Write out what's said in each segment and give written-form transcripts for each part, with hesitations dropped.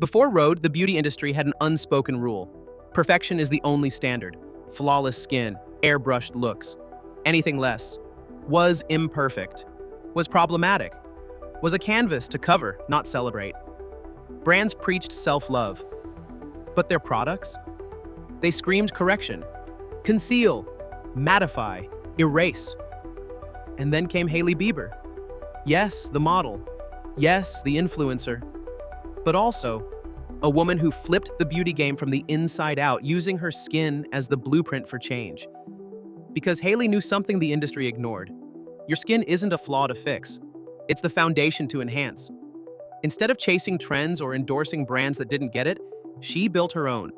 Before Rhode, the beauty industry had an unspoken rule. Perfection is the only standard. Flawless skin, airbrushed looks. Anything less was imperfect, was problematic, was a canvas to cover, not celebrate. Brands preached self-love. But their products? They screamed correction. Conceal, mattify, erase. And then came Hailey Bieber. Yes, the model. Yes, the influencer. But also, a woman who flipped the beauty game from the inside out, using her skin as the blueprint for change. Because Hailey knew something the industry ignored. Your skin isn't a flaw to fix. It's the foundation to enhance. Instead of chasing trends or endorsing brands that didn't get it, she built her own.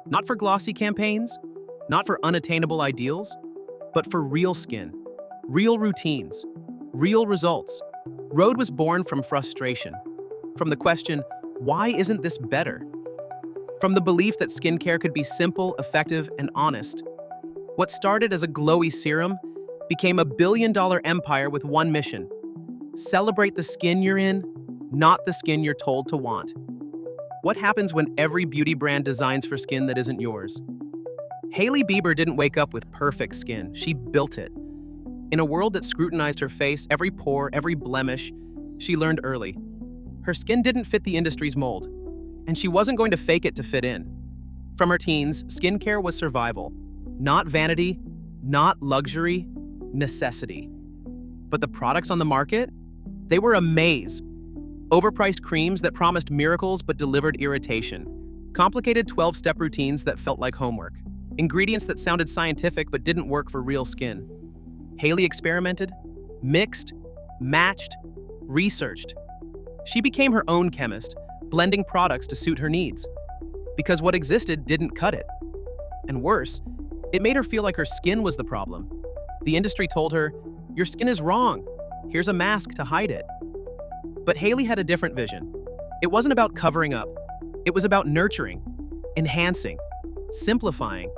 Not for glossy campaigns, not for unattainable ideals, but for real skin, real routines, real results. Rhode was born from frustration, from the question, why isn't this better? From the belief that skincare could be simple, effective, and honest. What started as a glowy serum became a billion-dollar empire with one mission: celebrate the skin you're in, not the skin you're told to want. What happens when every beauty brand designs for skin that isn't yours? Hailey Bieber didn't wake up with perfect skin, she built it. In a world that scrutinized her face, every pore, every blemish, she learned early. Her skin didn't fit the industry's mold, and she wasn't going to fake it to fit in. From her teens, skincare was survival. Not vanity, not luxury, necessity. But the products on the market? They were a maze. Overpriced creams that promised miracles but delivered irritation. Complicated 12-step routines that felt like homework. Ingredients that sounded scientific but didn't work for real skin. Hailey experimented, mixed, matched, researched. She became her own chemist, blending products to suit her needs. Because what existed didn't cut it. And worse, it made her feel like her skin was the problem. The industry told her, your skin is wrong. Here's a mask to hide it. But Hailey had a different vision. It wasn't about covering up. It was about nurturing, enhancing, simplifying.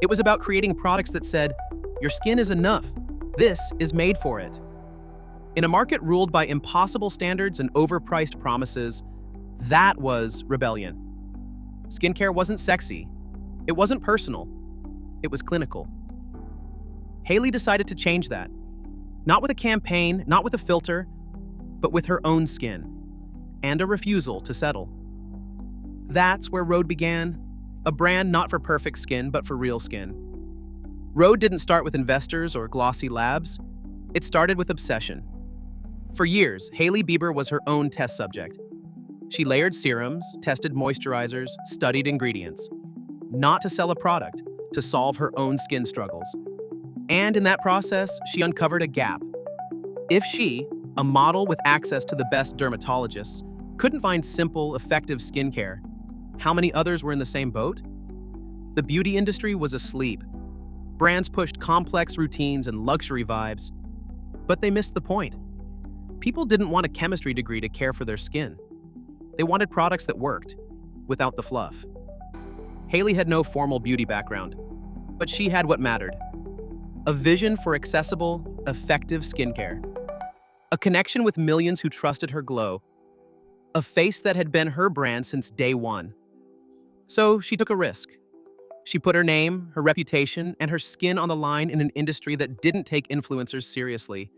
It was about creating products that said, your skin is enough. This is made for it. In a market ruled by impossible standards and overpriced promises, that was rebellion. Skincare wasn't sexy. It wasn't personal. It was clinical. Hailey decided to change that. Not with a campaign, not with a filter, but with her own skin. And a refusal to settle. That's where Rhode began. A brand not for perfect skin, but for real skin. Rhode didn't start with investors or glossy labs. It started with obsession. For years, Hailey Bieber was her own test subject. She layered serums, tested moisturizers, studied ingredients. Not to sell a product, to solve her own skin struggles. And in that process, she uncovered a gap. If she, a model with access to the best dermatologists, couldn't find simple, effective skincare, how many others were in the same boat? The beauty industry was asleep. Brands pushed complex routines and luxury vibes, but they missed the point. People didn't want a chemistry degree to care for their skin. They wanted products that worked, without the fluff. Hailey had no formal beauty background, but she had what mattered. A vision for accessible, effective skincare. A connection with millions who trusted her glow. A face that had been her brand since day one. So she took a risk. She put her name, her reputation, and her skin on the line in an industry that didn't take influencers seriously.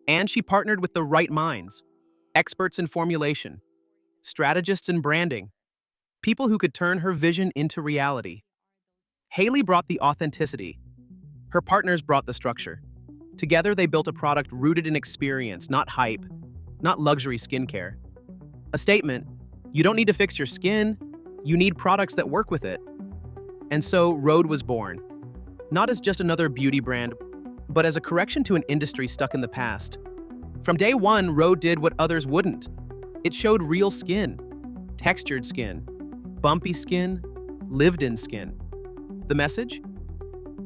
And she partnered with the right minds, experts in formulation, strategists in branding, people who could turn her vision into reality. Hailey brought the authenticity. Her partners brought the structure. Together, they built a product rooted in experience, not hype, not luxury skincare. A statement, you don't need to fix your skin, you need products that work with it. And so Rhode was born, not as just another beauty brand, but as a correction to an industry stuck in the past. From day one, Rhode did what others wouldn't. It showed real skin, textured skin, bumpy skin, lived-in skin. The message?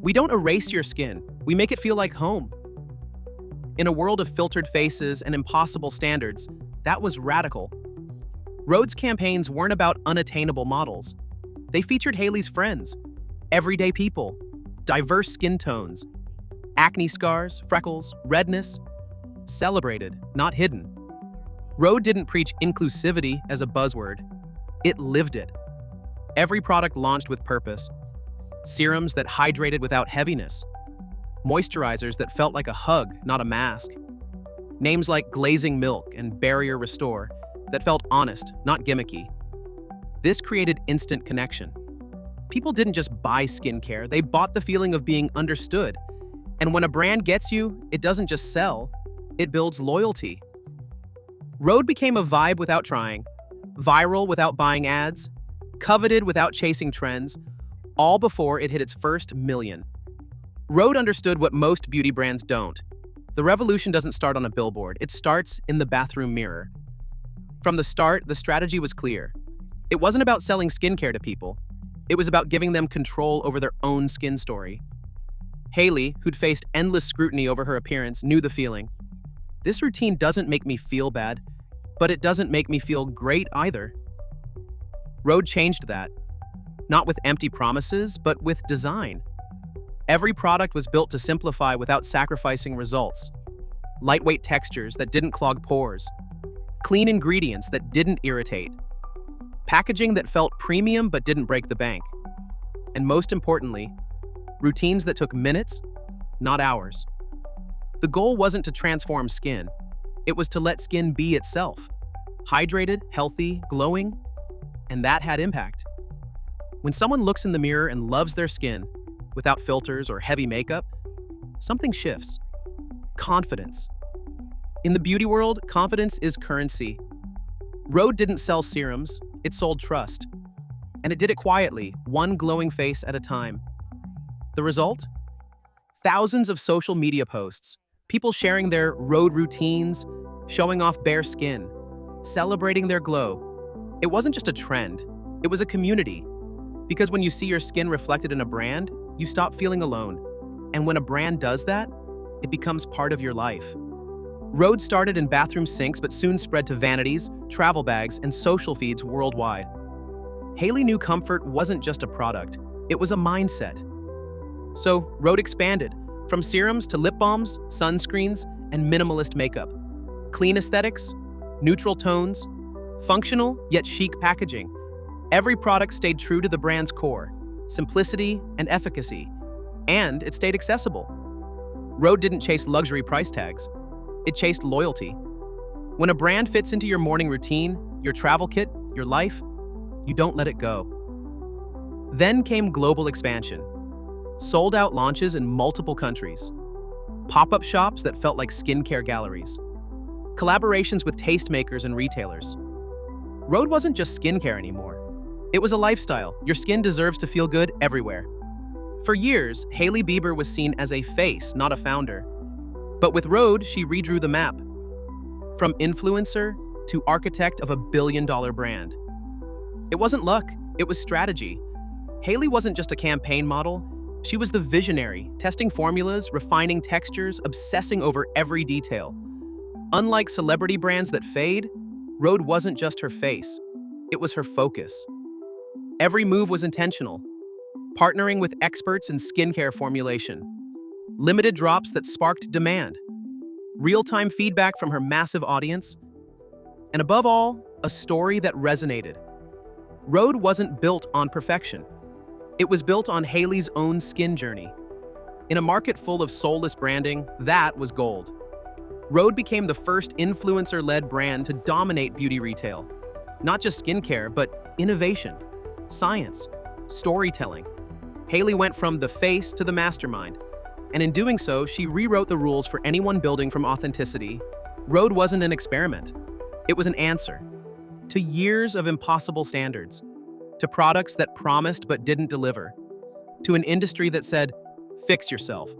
We don't erase your skin, we make it feel like home. In a world of filtered faces and impossible standards, that was radical. Rhode's campaigns weren't about unattainable models. They featured Hailey's friends, everyday people, diverse skin tones, acne scars, freckles, redness, celebrated, not hidden. Rhode didn't preach inclusivity as a buzzword. It lived it. Every product launched with purpose. Serums that hydrated without heaviness. Moisturizers that felt like a hug, not a mask. Names like Glazing Milk and Barrier Restore that felt honest, not gimmicky. This created instant connection. People didn't just buy skincare, they bought the feeling of being understood. And when a brand gets you, it doesn't just sell, it builds loyalty. Rhode became a vibe without trying, viral without buying ads, coveted without chasing trends, all before it hit its first million. Rhode understood what most beauty brands don't. The revolution doesn't start on a billboard, it starts in the bathroom mirror. From the start, the strategy was clear. It wasn't about selling skincare to people. It was about giving them control over their own skin story. Hailey, who'd faced endless scrutiny over her appearance, knew the feeling. This routine doesn't make me feel bad, but it doesn't make me feel great either. Rhode changed that. Not with empty promises, but with design. Every product was built to simplify without sacrificing results. Lightweight textures that didn't clog pores. Clean ingredients that didn't irritate. Packaging that felt premium but didn't break the bank. And most importantly, routines that took minutes, not hours. The goal wasn't to transform skin. It was to let skin be itself. Hydrated, healthy, glowing, and that had impact. When someone looks in the mirror and loves their skin, without filters or heavy makeup, something shifts. Confidence. In the beauty world, confidence is currency. Rhode didn't sell serums, it sold trust. And it did it quietly, one glowing face at a time. The result? Thousands of social media posts, people sharing their Rhode routines, showing off bare skin, celebrating their glow. It wasn't just a trend, it was a community. Because when you see your skin reflected in a brand, you stop feeling alone. And when a brand does that, it becomes part of your life. Rhode started in bathroom sinks but soon spread to vanities, travel bags, and social feeds worldwide. Hailey knew comfort wasn't just a product, it was a mindset. So Rhode expanded, from serums to lip balms, sunscreens, and minimalist makeup. Clean aesthetics, neutral tones, functional yet chic packaging. Every product stayed true to the brand's core, simplicity and efficacy, and it stayed accessible. Rhode didn't chase luxury price tags. It chased loyalty. When a brand fits into your morning routine, your travel kit, your life, you don't let it go. Then came global expansion. Sold-out launches in multiple countries. Pop-up shops that felt like skincare galleries. Collaborations with tastemakers and retailers. Rhode wasn't just skincare anymore. It was a lifestyle. Your skin deserves to feel good everywhere. For years, Hailey Bieber was seen as a face, not a founder. But with Rhode, she redrew the map. From influencer to architect of a billion-dollar brand. It wasn't luck, it was strategy. Hailey wasn't just a campaign model, she was the visionary, testing formulas, refining textures, obsessing over every detail. Unlike celebrity brands that fade, Rhode wasn't just her face, it was her focus. Every move was intentional, partnering with experts in skincare formulation. Limited drops that sparked demand. Real-time feedback from her massive audience. And above all, a story that resonated. Rhode wasn't built on perfection. It was built on Hailey's own skin journey. In a market full of soulless branding, that was gold. Rhode became the first influencer-led brand to dominate beauty retail. Not just skincare, but innovation, science, storytelling. Hailey went from the face to the mastermind. And in doing so, she rewrote the rules for anyone building from authenticity. Rhode wasn't an experiment. It was an answer to years of impossible standards, to products that promised but didn't deliver, to an industry that said, fix yourself.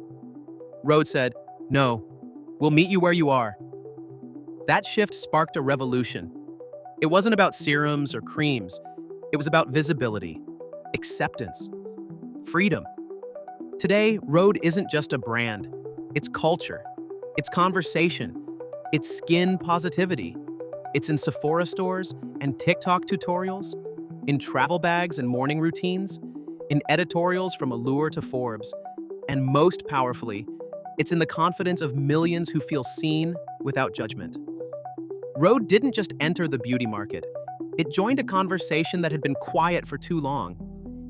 Rhode said, no, we'll meet you where you are. That shift sparked a revolution. It wasn't about serums or creams. It was about visibility, acceptance, freedom. Today, Rhode isn't just a brand. It's culture. It's conversation. It's skin positivity. It's in Sephora stores and TikTok tutorials, in travel bags and morning routines, in editorials from Allure to Forbes, and most powerfully, it's in the confidence of millions who feel seen without judgment. Rhode didn't just enter the beauty market, It joined a conversation that had been quiet for too long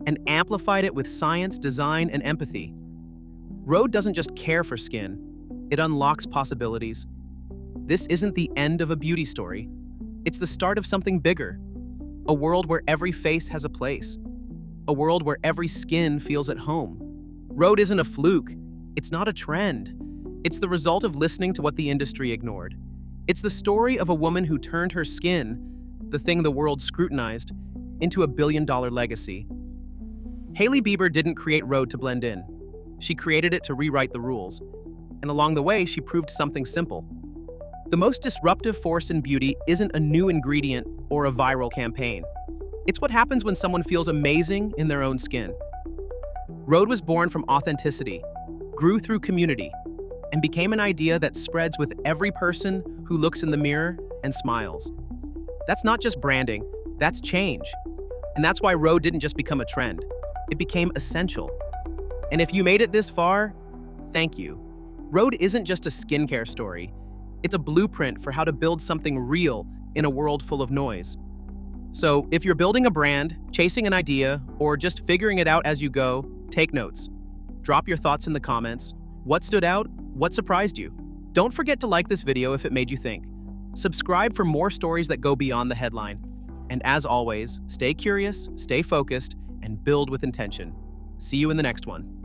and amplified it with science, design, and empathy. Rhode doesn't just care for skin, it unlocks possibilities. This isn't the end of a beauty story. It's the start of something bigger. A world where every face has a place. A world where every skin feels at home. Rhode isn't a fluke. It's not a trend. It's the result of listening to what the industry ignored. It's the story of a woman who turned her skin, the thing the world scrutinized, into a billion-dollar legacy. Hailey Bieber didn't create Rhode to blend in. She created it to rewrite the rules. And along the way, she proved something simple. The most disruptive force in beauty isn't a new ingredient or a viral campaign. It's what happens when someone feels amazing in their own skin. Rhode was born from authenticity, grew through community, and became an idea that spreads with every person who looks in the mirror and smiles. That's not just branding, that's change. And that's why Rhode didn't just become a trend, it became essential. And if you made it this far, thank you. Rhode isn't just a skincare story, it's a blueprint for how to build something real in a world full of noise. So if you're building a brand, chasing an idea, or just figuring it out as you go, take notes. Drop your thoughts in the comments. What stood out? What surprised you? Don't forget to like this video if it made you think. Subscribe for more stories that go beyond the headline. And as always, stay curious, stay focused, and build with intention. See you in the next one.